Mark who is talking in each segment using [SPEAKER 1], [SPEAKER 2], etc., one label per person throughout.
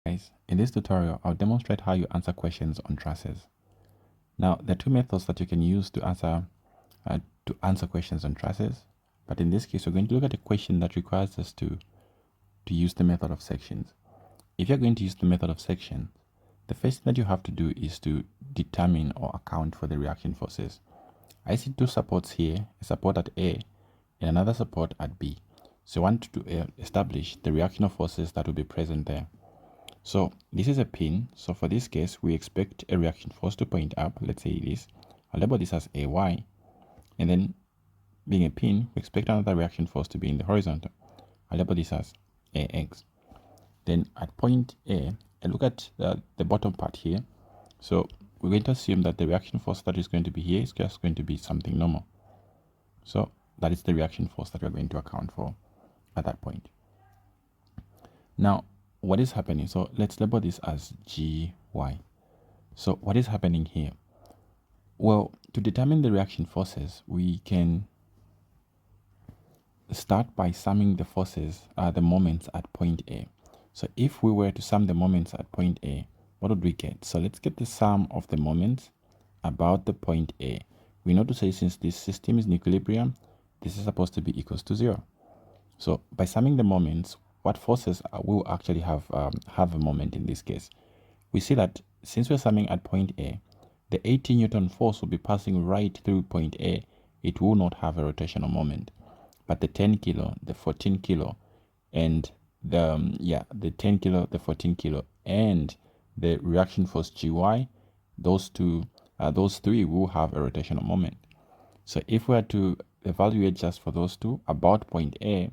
[SPEAKER 1] Guys, in this tutorial, I'll demonstrate how you answer questions on trusses. Now, there are two methods that you can use to answer questions on trusses, but in this case, we're going to look at a question that requires us to use the method of sections. If you're going to use the method of sections, the first thing that you have to do is to determine or account for the reaction forces. I see two supports here, a support at A and another support at B. So I want to establish the reaction forces that will be present there. So this is a pin. So for this case, we expect a reaction force to point up. Let's say this. I'll label this as AY. And then being a pin, we expect another reaction force to be in the horizontal. I'll label this as AX. Then at point A, I look at the bottom part here. So we're going to assume that the reaction force that is going to be here is just going to be something normal. So that is the reaction force that we're going to account for at that point. Now, what is happening? So let's label this as GY. So what is happening here? Well, to determine the reaction forces, we can start by summing the forces, the moments at point A. So if we were to sum the moments at point A, what would we get? So let's get the sum of the moments about the point A. We know to say, since this system is in equilibrium, this is supposed to be equals to 0. So by summing the moments, what forces will actually have a moment in this case? We see that since we're summing at point A, the 18 Newton force will be passing right through point A. It will not have a rotational moment. But the 10 kilo, the 14 kilo, and the 10 kilo, the 14 kilo, and the reaction force GY, those three will have a rotational moment. So if we are to evaluate just for those two about point A,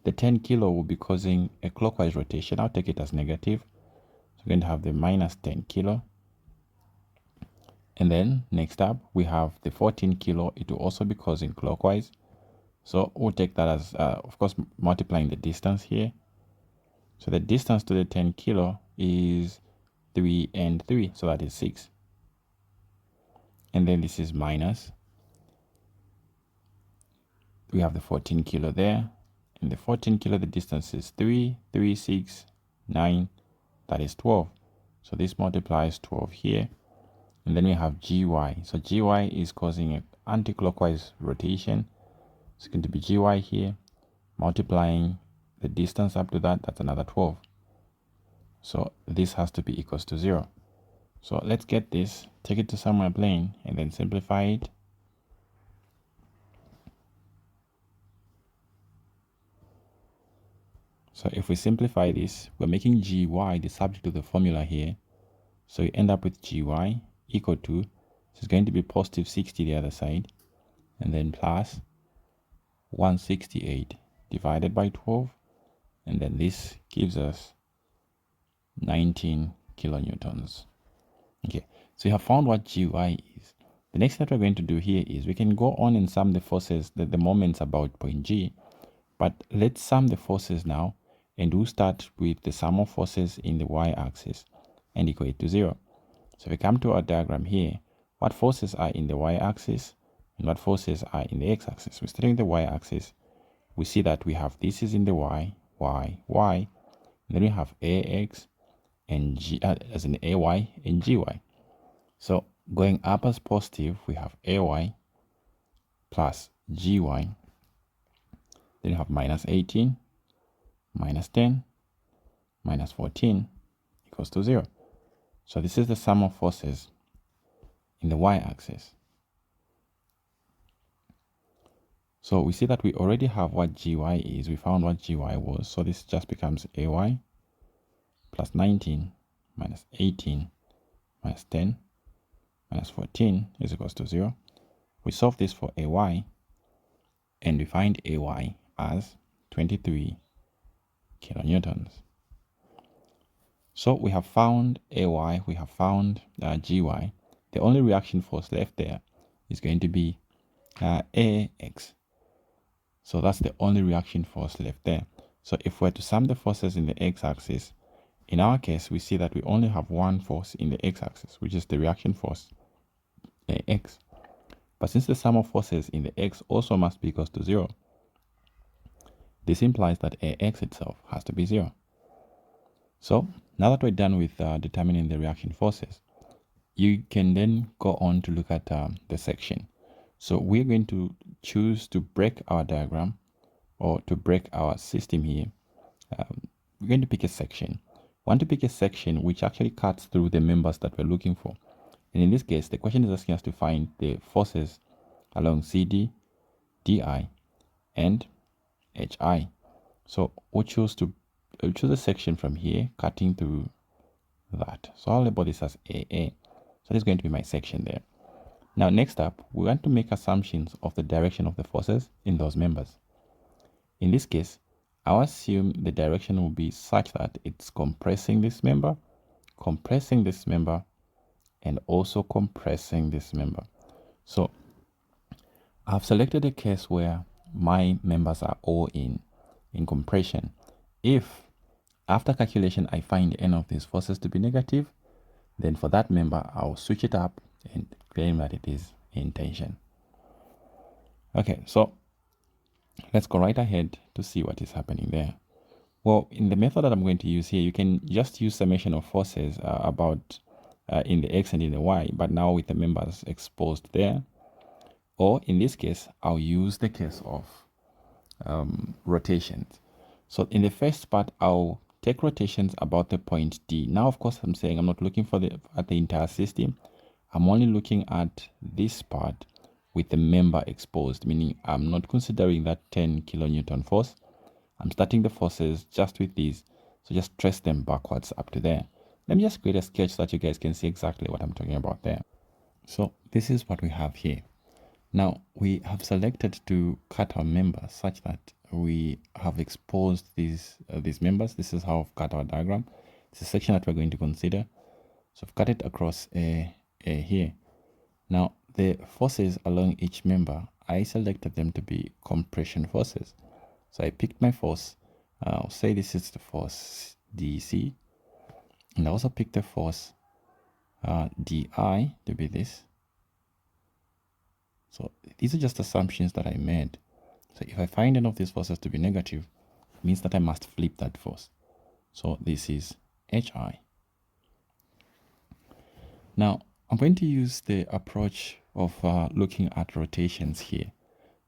[SPEAKER 1] the 10 kilo will be causing a clockwise rotation. I'll take it as negative. So we're going to have the minus 10 kilo. And then next up, we have the 14 kilo. It will also be causing clockwise. So we'll take that as, of course, multiplying the distance here. So the distance to the 10 kilo is 3 and 3. So that is 6. And then this is minus. We have the 14 kilo there. In the 14 kilo, the distance is 3, 3, 6, 9, that is 12. So this multiplies 12 here. And then we have GY. So GY is causing an anti-clockwise rotation. It's going to be GY here, multiplying the distance up to that, that's another 12. So this has to be equals to 0. So let's get this, take it to somewhere plain, and then simplify it. So if we simplify this, we're making GY the subject of the formula here. So you end up with GY equal to, so it's going to be positive 60 the other side, and then plus 168 divided by 12, and then this gives us 19 kilonewtons. Okay, so you have found what GY is. The next thing that we're going to do here is we can go on and sum the forces, the moments about point G, but let's sum the forces now. And we'll start with the sum of forces in the y-axis and equate to 0. So if we come to our diagram here, what forces are in the y-axis and what forces are in the x-axis? We're starting with the y-axis. We see that we have this is in the y, and then we have ax and g as in ay and gy. So going up as positive, we have ay plus gy. Then you have minus 18. Minus 10 minus 14 equals to 0. So this is the sum of forces in the y-axis. So we see that we already have what GY is. We found what GY was. So this just becomes AY plus 19 minus 18 minus 10 minus 14 is equals to 0. We solve this for AY and we find AY as 23 kilonewtons. So we have found AY, we have found GY. The only reaction force left there is going to be AX. So that's the only reaction force left there. So if we're to sum the forces in the x-axis, in our case, we see that we only have one force in the x-axis, which is the reaction force AX. But since the sum of forces in the x also must be equals to 0, this implies that AX itself has to be 0. So Now that we're done with determining the reaction forces, you can then go on to look at the section. So we're going to choose to break our diagram or to break our system here. We're going to pick a section. We want to pick a section which actually cuts through the members that we're looking for. And in this case, the question is asking us to find the forces along CD, DI, and HI. So we'll choose a section from here, cutting through that. So I'll label this as AA. So this is going to be my section there. Now, next up, we want to make assumptions of the direction of the forces in those members. In this case, I'll assume the direction will be such that it's compressing this member, and also compressing this member. So I've selected a case where my members are all in compression. If after calculation I find any of these forces to be negative, then for that member I'll switch it up and claim that it is in tension. Okay, so let's go right ahead to see what is happening there. Well, in the method that I'm going to use here, you can just use summation of forces in the X and in the Y, but now with the members exposed there. Or in this case, I'll use the case of rotations. So in the first part, I'll take rotations about the point D. Now, of course, I'm saying I'm not looking at the entire system. I'm only looking at this part with the member exposed, meaning I'm not considering that 10 kilonewton force. I'm starting the forces just with these. So just trace them backwards up to there. Let me just create a sketch so that you guys can see exactly what I'm talking about there. So this is what we have here. Now we have selected to cut our members such that we have exposed these members. This is how I've cut our diagram. It's a section that we're going to consider. So I've cut it across here. Now the forces along each member, I selected them to be compression forces. So I picked my force. I'll say this is the force DC. And I also picked the force DI to be this. So these are just assumptions that I made. So if I find any of these forces to be negative, it means that I must flip that force. So this is HI. Now I'm going to use the approach of looking at rotations here.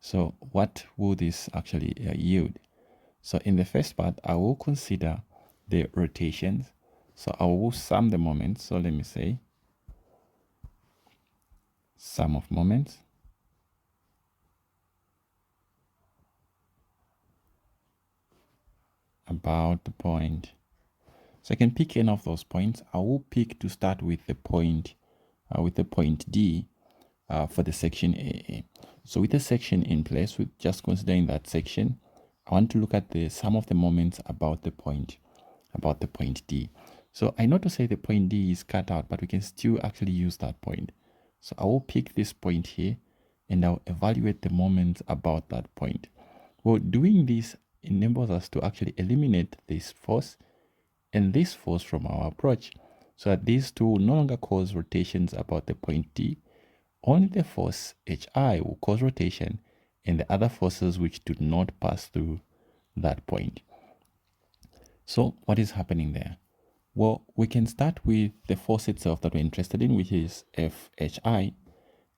[SPEAKER 1] So what will this actually yield? So in the first part, I will consider the rotations. So I will sum the moments. So let me say sum of moments about the point. So I can pick any of those points. I will pick to start with the point D for the section AA. So with the section in place, with just considering that section, I want to look at the sum of the moments about the point D. So I know to say the point D is cut out, but we can still actually use that point. So I will pick this point here and I'll evaluate the moments about that point. Well, doing this enables us to actually eliminate this force and this force from our approach, so that these two will no longer cause rotations about the point D. Only the force HI will cause rotation and the other forces which do not pass through that point. So what is happening there? Well, we can start with the force itself that we're interested in, which is FHI.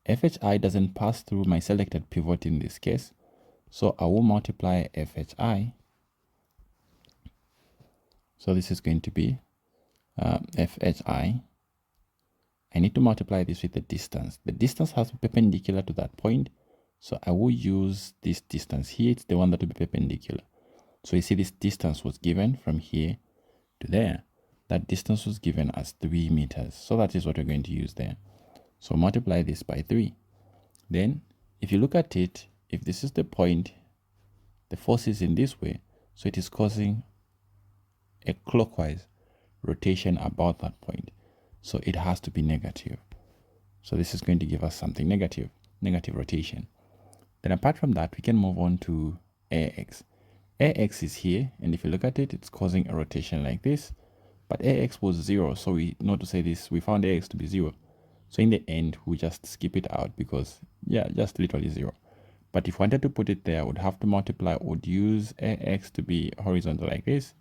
[SPEAKER 1] FHI doesn't pass through my selected pivot in this case. So I will multiply FHI. So this is going to be FHI. I need to multiply this with the distance. The distance has to be perpendicular to that point. So I will use this distance here. It's the one that will be perpendicular. So you see this distance was given from here to there. That distance was given as 3 meters. So that is what we're going to use there. So multiply this by 3. Then if you look at it, if this is the point, the force is in this way. So it is causing a clockwise rotation about that point. So it has to be negative. So this is going to give us something negative rotation. Then apart from that, we can move on to AX. AX is here, and if you look at it, it's causing a rotation like this. But AX was 0, so we know to say this, we found AX to be 0. So in the end, we just skip it out because, yeah, just literally 0. But if we wanted to put it there, I would have to multiply, would use AX to be horizontal like this.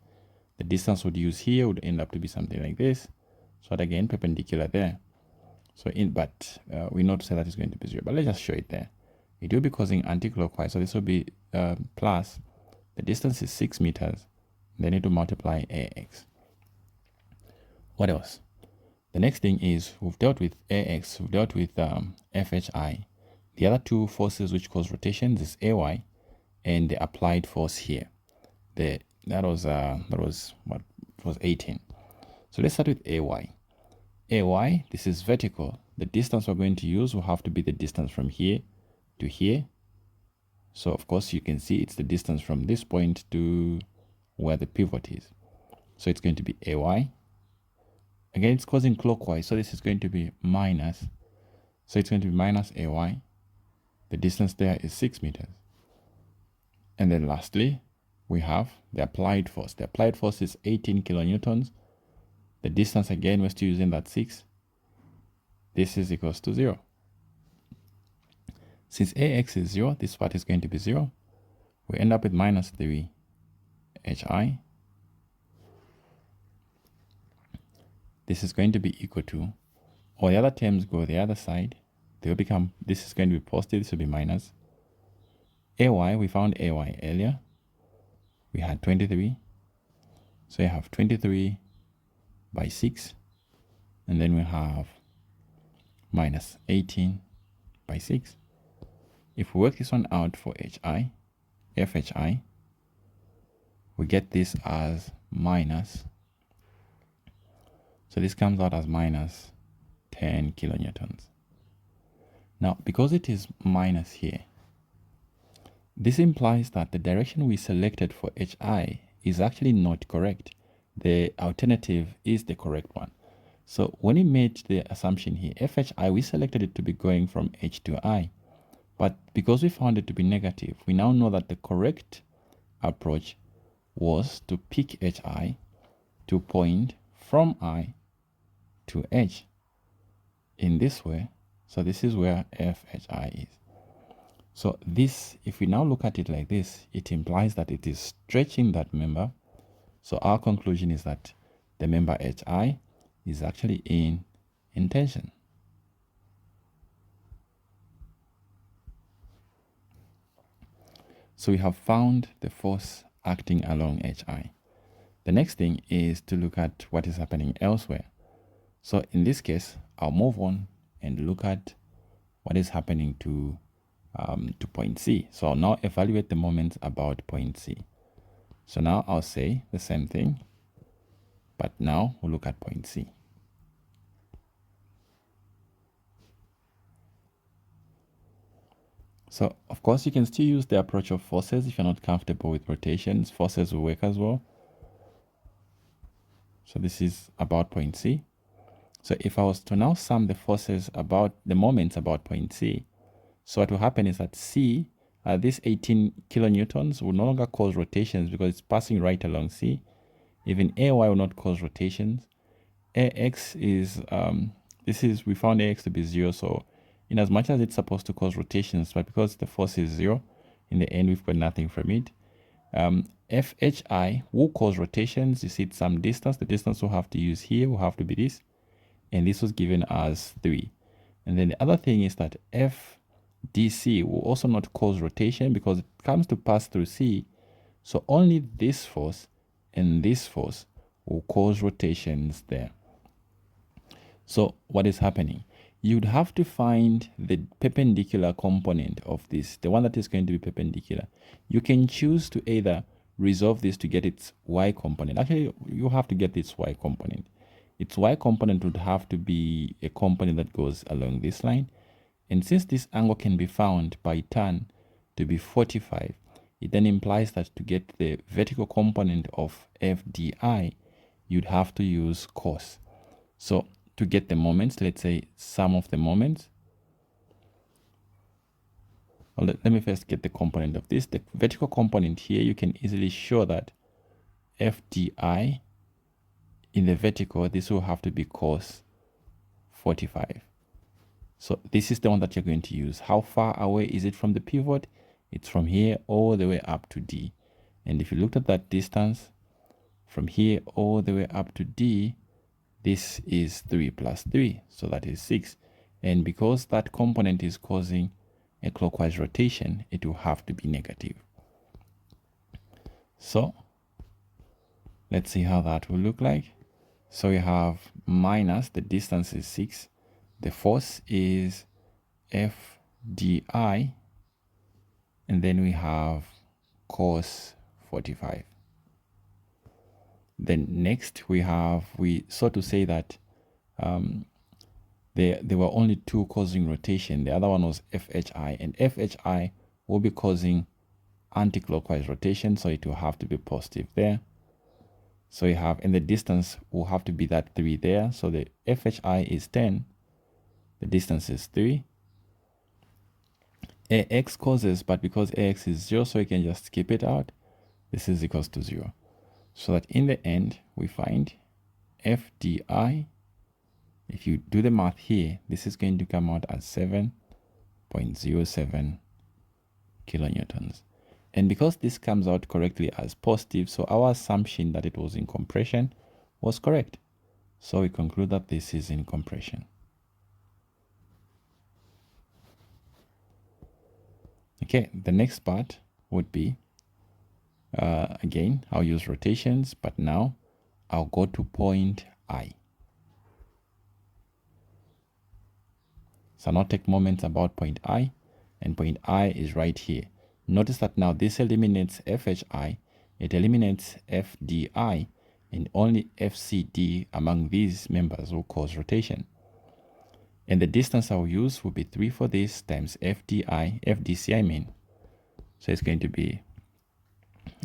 [SPEAKER 1] The distance would use here would end up to be something like this. So again, perpendicular there. So we know to say that it's going to be 0, but let's just show it there. It will be causing anti-clockwise, so this will be plus, the distance is 6 meters, they need to multiply AX. What else? The next thing is, we've dealt with AX, we've dealt with FHI. The other two forces which cause rotations is AY and the applied force here. That was 18. So let's start with AY. AY, this is vertical. The distance we're going to use will have to be the distance from here to here. So of course you can see it's the distance from this point to where the pivot is. So it's going to be AY. Again, it's causing clockwise, so this is going to be minus. So it's going to be minus AY. The distance there is 6 meters. And then lastly, we have the applied force. The applied force is 18 kilonewtons. The distance, again, we're still using that 6. This is equals to 0. Since AX is 0, this part is going to be 0. We end up with minus 3 HI. This is going to be equal to, all the other terms go the other side. They will become, this is going to be positive, this will be minus. AY, we found AY earlier. We had 23. So you have 23 by 6. And then we have minus 18 by 6. If we work this one out for HI, FHI, we get this as minus. So this comes out as minus 10 kilonewtons. Now, because it is minus here, this implies that the direction we selected for HI is actually not correct. The alternative is the correct one. So when we made the assumption here, FHI, we selected it to be going from H to I. But because we found it to be negative, we now know that the correct approach was to pick HI to point from I to H in this way. So this is where FHI is. So this, if we now look at it like this, it implies that it is stretching that member. So our conclusion is that the member HI is actually in tension. So we have found the force acting along HI. The next thing is to look at what is happening elsewhere. So in this case, I'll move on and look at what is happening to point C. So I'll now evaluate the moments about point C. So now I'll say the same thing, but now we'll look at point C. So of course you can still use the approach of forces if you're not comfortable with rotations. Forces will work as well. So this is about point C. So if I was to now sum the forces about the moments about point C, so what will happen is that C, this 18 kilonewtons will no longer cause rotations because it's passing right along C. Even AY will not cause rotations. AX is, we found AX to be 0. So in as much as it's supposed to cause rotations, but because the force is 0, in the end, we've got nothing from it. FHI will cause rotations. You see it's some distance. The distance we'll have to use here will have to be this. And this was given as 3. And then the other thing is that FDC will also not cause rotation because it comes to pass through C. So only this force and this force will cause rotations there. So what is happening? You'd have to find the perpendicular component of this, the one that is going to be perpendicular. You can choose to either resolve this to get its Y component. Actually, you have to get its Y component. Its Y component would have to be a component that goes along this line. And since this angle can be found by tan to be 45, it then implies that to get the vertical component of FDI, you'd have to use cos. So to get the moments, let's say sum of the moments. Well, let me first get the component of this. The vertical component here, you can easily show that FDI in the vertical, this will have to be cos 45. So this is the one that you're going to use. How far away is it from the pivot? It's from here all the way up to D. And if you looked at that distance from here all the way up to D, this is 3 plus 3, so that is 6. And because that component is causing a clockwise rotation, it will have to be negative. So let's see how that will look like. So we have minus, the distance is 6, the force is F di, and then we have cos 45. Then next we saw to say that there were only two causing rotation. The other one was FHI, and FHI will be causing anti-clockwise rotation, so it will have to be positive there. So you have, and the distance will have to be that 3 there. So the FHI is 10, the distance is 3. AX causes, but because AX is 0, so you can just skip it out. This is equals to 0. So that in the end, we find FDI. If you do the math here, this is going to come out as 7.07 kilonewtons. And because this comes out correctly as positive, so our assumption that it was in compression was correct. So we conclude that this is in compression. Okay, the next part would be, again, I'll use rotations, but now I'll go to point I. So I'll now take moments about point I, and point I is right here. Notice that now this eliminates FHI, it eliminates FDI, and only FCD among these members will cause rotation. And the distance I'll use will be 3 for this times FDC I mean. So it's going to be,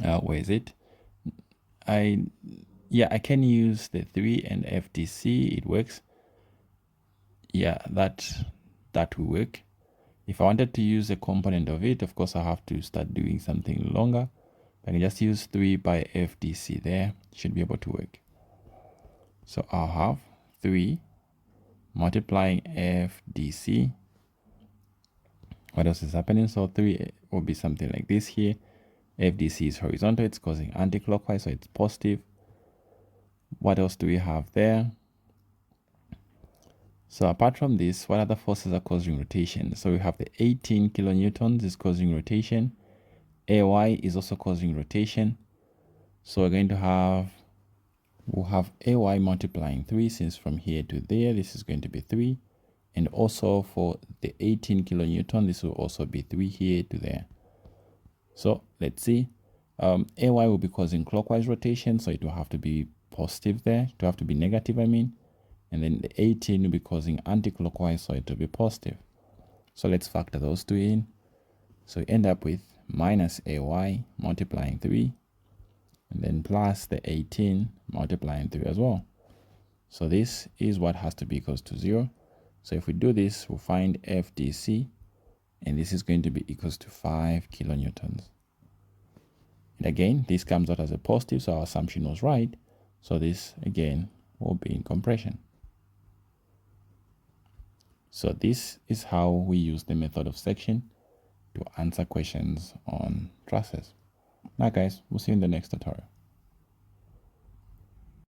[SPEAKER 1] where is it? I can use the 3 and FDC, it works. Yeah, that will work. If I wanted to use a component of it, of course I have to start doing something longer. I can just use 3 by FDC there, should be able to work. So I'll have 3 multiplying FDC. What else is happening? So 3 will be something like this here. FDC is horizontal, it's causing anti-clockwise, so it's positive. What else do we have there? So apart from this, what other forces are causing rotation? So we have the 18 kilonewtons is causing rotation. AY is also causing rotation. So we're going to have, we'll have AY multiplying 3, since from here to there, this is going to be 3. And also for the 18 kilonewton, this will also be 3 here to there. So let's see. AY will be causing clockwise rotation, so it will have to be positive there. It will have to be negative, I mean. And then the 18 will be causing anti-clockwise, so it will be positive. So let's factor those two in. So we end up with minus AY multiplying 3, and then plus the 18 multiplying 3 as well. So this is what has to be equals to 0. So if we do this, we'll find FDC, and this is going to be equals to 5 kilonewtons. And again, this comes out as a positive, so our assumption was right. So this, again, will be in compression. So this is how we use the method of section to answer questions on trusses. Now guys, we'll see you in the next tutorial.